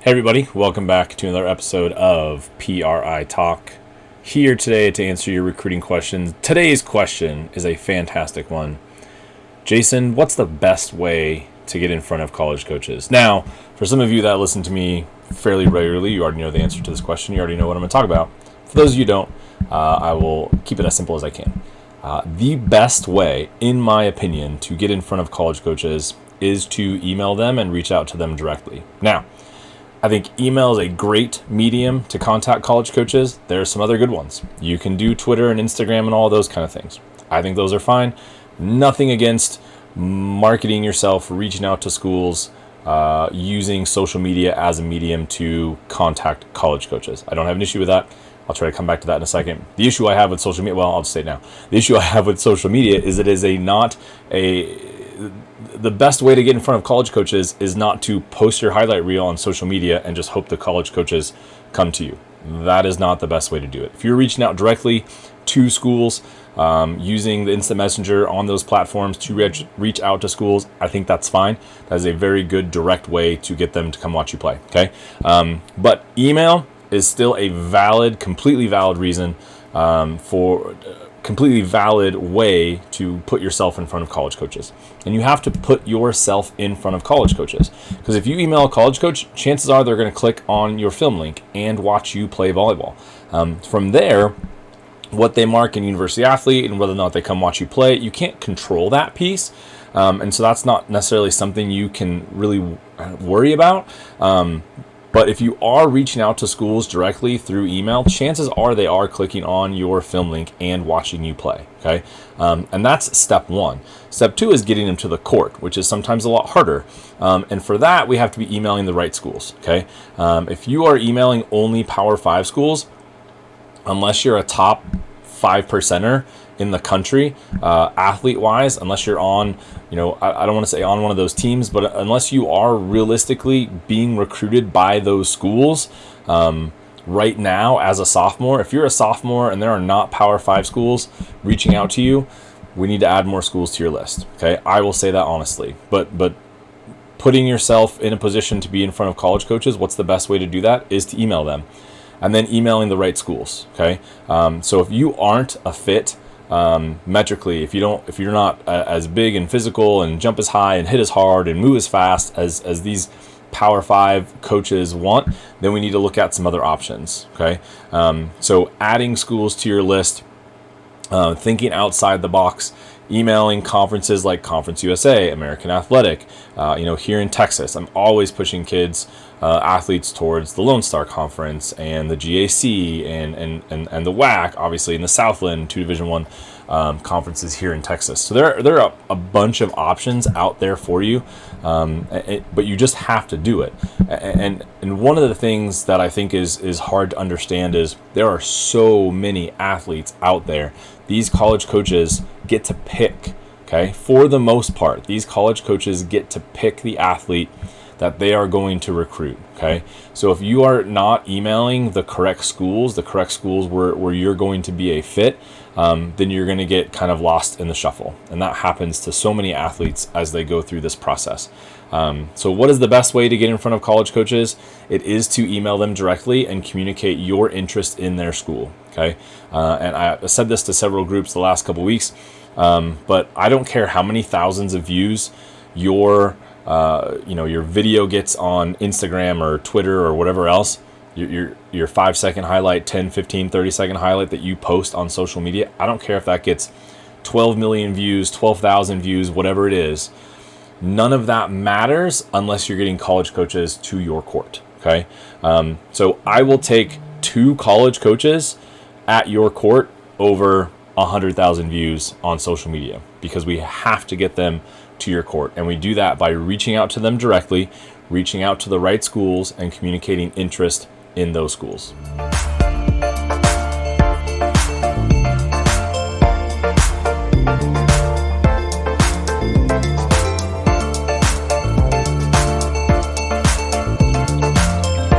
Hey everybody, welcome back to another episode of PRI Talk. Here today to answer your recruiting questions. Today's question is a fantastic one. Jason, what's the best way to get in front of college coaches? Now, for some of you that listen to me fairly regularly, you already know the answer to this question. You already know what I'm going to talk about. For those of you who don't, I will keep it as simple as I can. The best way, in my opinion, to get in front of college coaches is to email them and reach out to them directly. Now, I think email is a great medium to contact college coaches. There are some other good ones. You can do Twitter and Instagram and all those kind of things. I think those are fine. Nothing against marketing yourself, reaching out to schools, using social media as a medium to contact college coaches. I don't have an issue with that. I'll try to come back to that in a second. The issue I have with social media, well, I'll just say it now. The issue I have with social media is the best way to get in front of college coaches is not to post your highlight reel on social media and just hope the college coaches come to you. That is not the best way to do it. If you're reaching out directly to schools, using the instant messenger on those platforms to reach out to schools, I think that's fine. That is a very good direct way to get them to come watch you play. Okay, but email is still a completely valid reason completely valid way to put yourself in front of college coaches. And you have to put yourself in front of college coaches. Because if you email a college coach, chances are they're going to click on your film link and watch you play volleyball. From there, what they mark in University Athlete and whether or not they come watch you play, you can't control that piece. And so that's not necessarily something you can really worry about. But if you are reaching out to schools directly through email, chances are they are clicking on your film link and watching you play, okay? And that's step one. Step two is getting them to the court, which is sometimes a lot harder. And for that, we have to be emailing the right schools, okay? If you are emailing only Power 5 schools, unless you're a top 5%er in the country, athlete-wise, unless you're on, I don't want to say on one of those teams, but unless you are realistically being recruited by those schools right now as a sophomore, if you're a sophomore and there are not Power 5 schools reaching out to you, we need to add more schools to your list, okay? I will say that honestly, but putting yourself in a position to be in front of college coaches, what's the best way to do that is to email them, and then emailing the right schools, okay? So if you aren't a fit metrically, if you're not as big and physical and jump as high and hit as hard and move as fast as these Power 5 coaches want, then we need to look at some other options, okay? So adding schools to your list, thinking outside the box, emailing conferences like Conference USA, American Athletic. Here in Texas, I'm always pushing kids, athletes towards the Lone Star Conference and the GAC and the WAC, obviously in the Southland, 2 Division I conferences here in Texas. So there are a bunch of options out there for you, but you just have to do it. And one of the things that I think is hard to understand is there are so many athletes out there. These college coaches get to pick, okay? For the most part, these college coaches get to pick the athlete that they are going to recruit, okay? So if you are not emailing the correct schools where you're going to be a fit, then you're going to get kind of lost in the shuffle. And that happens to so many athletes as they go through this process. So what is the best way to get in front of college coaches? It is to email them directly and communicate your interest in their school, okay? And I said this to several groups the last couple weeks, but I don't care how many thousands of views your video gets on Instagram or Twitter or whatever else, your 5-second highlight, 10, 15, 30-second highlight that you post on social media. I don't care if that gets 12 million views, 12,000 views, whatever it is. None of that matters unless you're getting college coaches to your court, okay? So I will take 2 college coaches at your court over 100,000 views on social media because we have to get them to your court. And we do that by reaching out to them directly, reaching out to the right schools, and communicating interest in those schools.